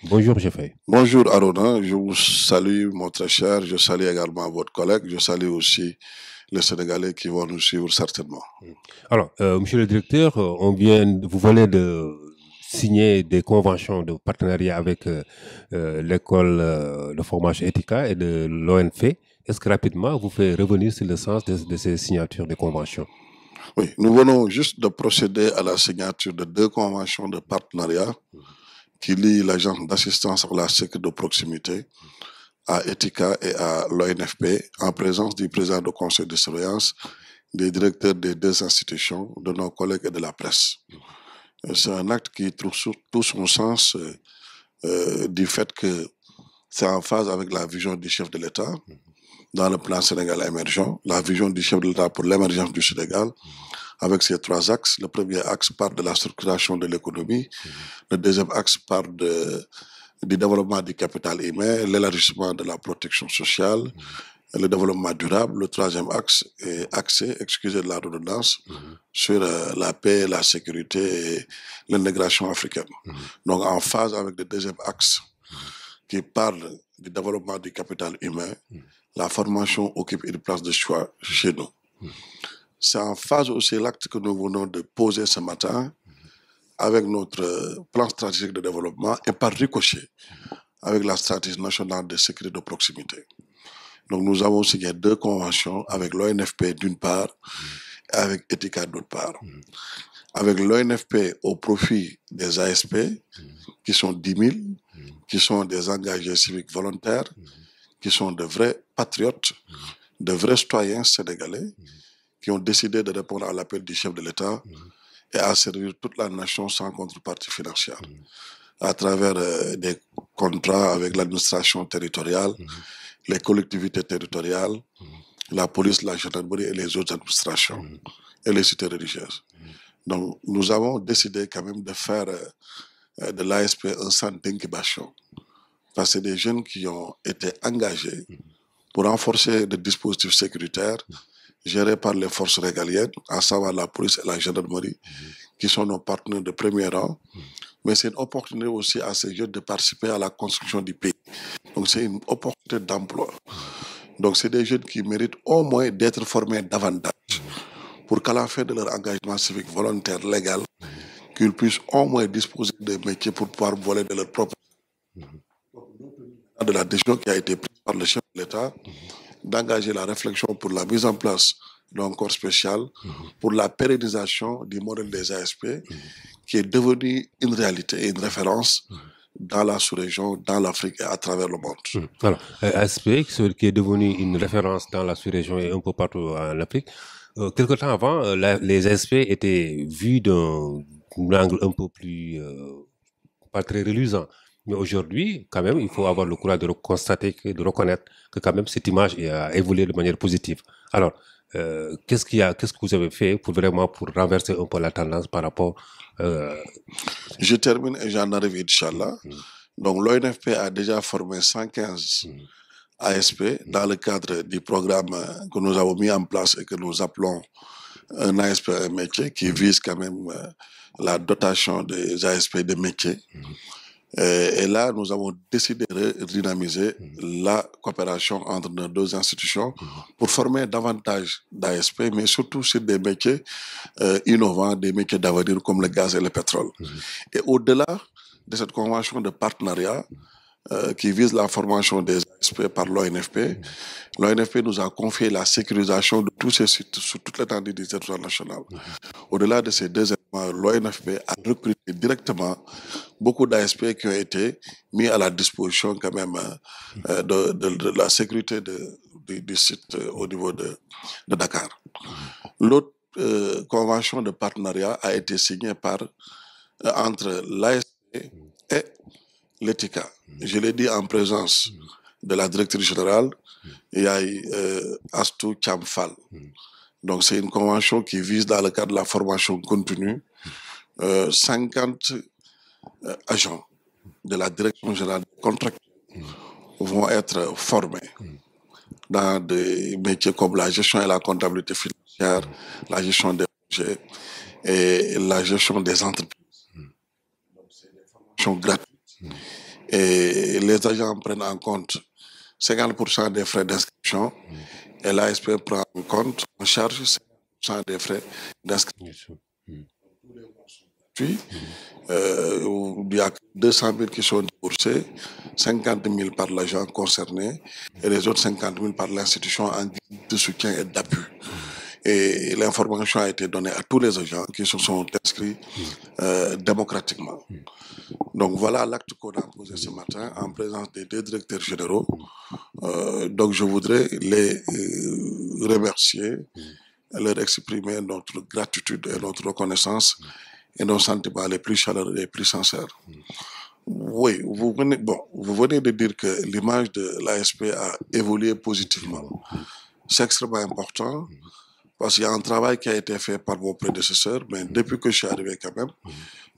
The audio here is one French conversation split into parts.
Bonjour, j'ai fait. Bonjour Arona, je vous salue mon très cher, je salue également votre collègue, je salue aussi les Sénégalais qui vont nous suivre certainement. Alors, monsieur le directeur, vous venez de signer des conventions de partenariat avec l'école de formation Ethica et de l'ONF. Est-ce que rapidement, vous pouvez revenir sur le sens de ces signatures de conventions? Oui, nous venons juste de procéder à la signature de deux conventions de partenariat qui lient l'agence d'assistance à la sécurité de proximité à Ethica et à l'ONFP en présence du président du conseil de surveillance, des directeurs des deux institutions, de nos collègues et de la presse. C'est un acte qui trouve tout son sens du fait que c'est en phase avec la vision du chef de l'État dans le plan Sénégal émergent, la vision du chef de l'État pour l'émergence du Sénégal, avec ces trois axes. Le premier axe parle de la structuration de l'économie, le deuxième axe parle du développement du capital humain, l'élargissement de la protection sociale, le développement durable. Le troisième axe est axé, excusez de la redondance, sur la paix, la sécurité et l'intégration africaine. Donc en phase avec le deuxième axe qui parle du développement du capital humain, la formation occupe une place de choix chez nous. C'est en phase aussi l'acte que nous venons de poser ce matin avec notre plan stratégique de développement et par ricochet avec la stratégie nationale de sécurité de proximité. Donc nous avons signé deux conventions avec l'ONFP d'une part et avec Ethica d'autre part. Avec l'ONFP au profit des ASP, qui sont 10 000, qui sont des engagés civiques volontaires, qui sont de vrais patriotes, de vrais citoyens sénégalais, qui ont décidé de répondre à l'appel du chef de l'État et à servir toute la nation sans contrepartie financière, à travers des contrats avec l'administration territoriale, les collectivités territoriales, la police, la gendarmerie et les autres administrations, et les cités religieuses. Donc nous avons décidé quand même de faire de l'ASP un centre d'incubation, parce que c'est des jeunes qui ont été engagés pour renforcer le dispositif sécuritaire géré par les forces régaliennes, à savoir la police et la gendarmerie, qui sont nos partenaires de premier rang. Mais c'est une opportunité aussi à ces jeunes de participer à la construction du pays. Donc c'est une opportunité d'emploi. Donc c'est des jeunes qui méritent au moins d'être formés davantage pour qu'à la fin de leur engagement civique volontaire légal, qu'ils puissent au moins disposer de métiers pour pouvoir voler de leur propre... de la décision qui a été prise par le chef de l'État d'engager la réflexion pour la mise en place d'un corps spécial pour la pérennisation du modèle des ASP qui est devenu une réalité et une référence dans la sous-région, dans l'Afrique et à travers le monde. Alors, ASP, qui est devenu une référence dans la sous-région et un peu partout en Afrique, quelque temps avant, les ASP étaient vus d'un angle un peu plus... pas très reluisant. Mais aujourd'hui, quand même, il faut avoir le courage de constater, de reconnaître que quand même cette image a évolué de manière positive. Alors, qu'est-ce que vous avez fait pour vraiment pour renverser un peu la tendance par rapport... Je termine et j'en arrive, Inch'Allah. Donc l'ONFP a déjà formé 115 ASP dans le cadre du programme que nous avons mis en place et que nous appelons un ASP un métier qui vise quand même la dotation des ASP de métiers. Et là, nous avons décidé de dynamiser la coopération entre nos deux institutions pour former davantage d'ASP, mais surtout sur des métiers innovants, des métiers d'avenir comme le gaz et le pétrole. Et au-delà de cette convention de partenariat qui vise la formation des ASP par l'ONFP, l'ONFP nous a confié la sécurisation de tous ces sites sur toute l'étendue du territoire national. Au-delà de ces deux éléments, l'ONFP a recruté directement beaucoup d'ASP qui ont été mis à la disposition quand même de la sécurité du site au niveau de Dakar. L'autre convention de partenariat a été signée entre l'ASP et l'Ethica. Je l'ai dit en présence de la directrice générale, Yaye Astou Thiam-Fall. Donc c'est une convention qui vise dans le cadre de la formation continue 50 agents de la direction générale des contrats vont être formés dans des métiers comme la gestion et la comptabilité financière, la gestion des projets et la gestion des entreprises. Donc c'est des formations gratuites. et les agents prennent en compte 50% des frais d'inscription et l'ASP prend en charge 50% des frais d'inscription. Puis, il y a 200 000 qui sont déboursés, 50 000 par l'agent concerné et les autres 50 000 par l'institution en guise de soutien et d'appui. Et l'information a été donnée à tous les agents qui se sont inscrits démocratiquement. Donc voilà l'acte qu'on a posé ce matin en présence des deux directeurs généraux. Donc je voudrais les remercier, leur exprimer notre gratitude et notre reconnaissance et nos sentiments les plus chaleureux et les plus sincères. Oui, vous venez de dire que l'image de l'ASP a évolué positivement. C'est extrêmement important parce qu'il y a un travail qui a été fait par vos prédécesseurs, mais depuis que je suis arrivé quand même,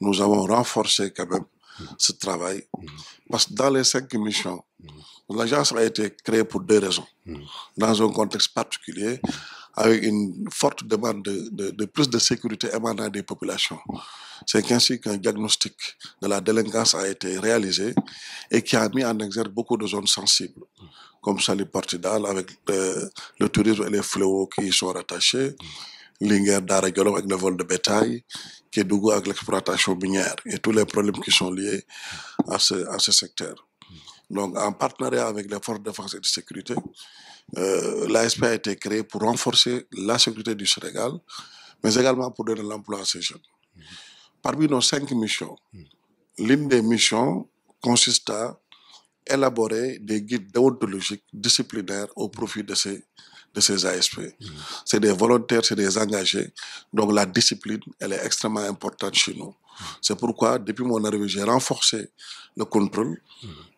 nous avons renforcé quand même ce travail. Parce que dans les 5 missions, l'agence a été créée pour 2 raisons. Dans un contexte particulier, avec une forte demande de plus de sécurité émanant des populations. C'est qu'ainsi qu'un diagnostic de la délinquance a été réalisé et qui a mis en exergue beaucoup de zones sensibles, comme Saly Portudal avec le tourisme et les fléaux qui y sont rattachés, Linguère Dara Djolof avec le vol de bétail, Kédougou avec l'exploitation minière et tous les problèmes qui sont liés à ce secteur. Donc, en partenariat avec les forces de défense et de sécurité, l'ASP a été créée pour renforcer la sécurité du Sénégal, mais également pour donner l'emploi à ces jeunes. Parmi nos 5 missions, l'une des missions consiste à élaborer des guides déontologiques disciplinaires au profit de ces ASP. C'est des volontaires, c'est des engagés, donc la discipline, elle est extrêmement importante chez nous. C'est pourquoi, depuis mon arrivée, j'ai renforcé le contrôle,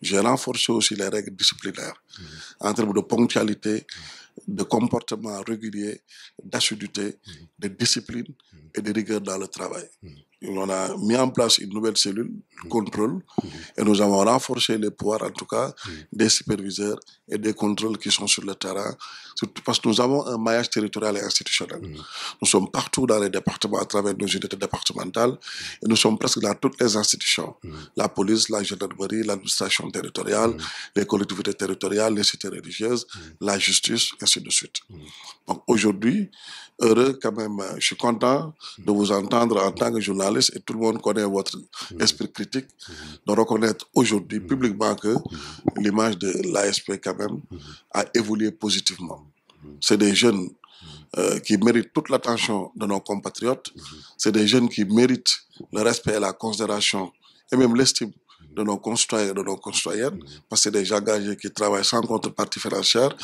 j'ai renforcé aussi les règles disciplinaires en termes de ponctualité, de comportement régulier, d'assiduité, de discipline et de rigueur dans le travail. On a mis en place une nouvelle cellule de contrôle et nous avons renforcé les pouvoirs, en tout cas, des superviseurs et des contrôles qui sont sur le terrain, surtout parce que nous avons un maillage territorial et institutionnel. Nous sommes partout dans les départements à travers nos unités départementales et nous sommes presque dans toutes les institutions. La police, la gendarmerie, l'administration territoriale, les collectivités territoriales, les cités religieuses, la justice, ainsi de suite. Donc aujourd'hui, heureux quand même, je suis content de vous entendre en tant que journaliste et tout le monde connaît votre esprit critique, de reconnaître aujourd'hui publiquement que l'image de l'ASP quand même a évolué positivement. C'est des jeunes qui méritent toute l'attention de nos compatriotes, c'est des jeunes qui méritent le respect et la considération et même l'estime de nos concitoyens et de nos concitoyennes, parce que c'est des engagés qui travaillent sans contrepartie financière,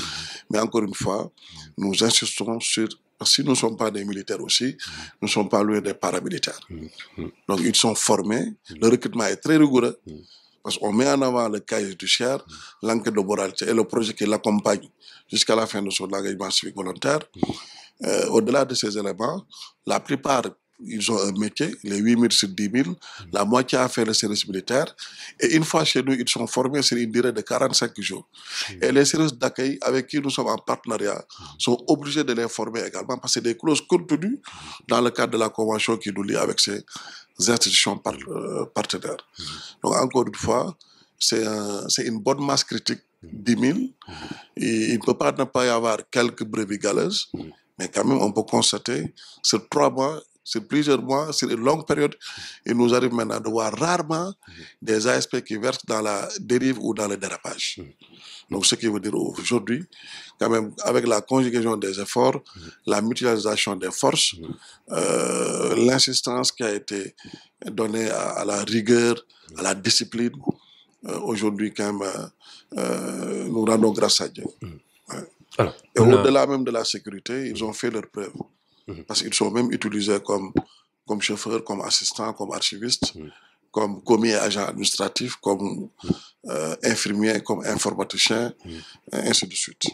mais encore une fois, nous insistons sur si nous ne sommes pas des militaires aussi, nous ne sommes pas loin des paramilitaires. Donc ils sont formés, le recrutement est très rigoureux, parce qu'on met en avant le cahier du Cher, l'enquête de moralité et le projet qui l'accompagne jusqu'à la fin de son engagement civique volontaire. Au-delà de ces éléments, la plupart, ils ont un métier, les 8 000 sur 10 000, la moitié a fait le service militaire. Et une fois chez nous, ils sont formés sur une durée de 45 jours. Et les services d'accueil avec qui nous sommes en partenariat sont obligés de les former également parce que c'est des clauses contenues dans le cadre de la convention qui nous lie avec ces institutions partenaires. Donc encore une fois, c'est une bonne masse critique, 10 000. Et il ne peut pas ne pas y avoir quelques brebis galeuses, mais quand même on peut constater sur 3 mois, sur plusieurs mois, sur une longue période, il nous arrive maintenant de voir rarement des ASP qui versent dans la dérive ou dans le dérapage. Donc ce qui veut dire aujourd'hui, quand même, avec la conjugaison des efforts, la mutualisation des forces, l'insistance qui a été donnée à la rigueur, à la discipline, aujourd'hui quand même, nous rendons grâce à Dieu. Alors, et au-delà même de la sécurité, ils ont fait leurs preuves. Parce qu'ils sont même utilisés comme chauffeurs, comme assistants, comme archivistes, comme commis et agents administratifs, comme infirmiers, comme informaticiens, ainsi de suite.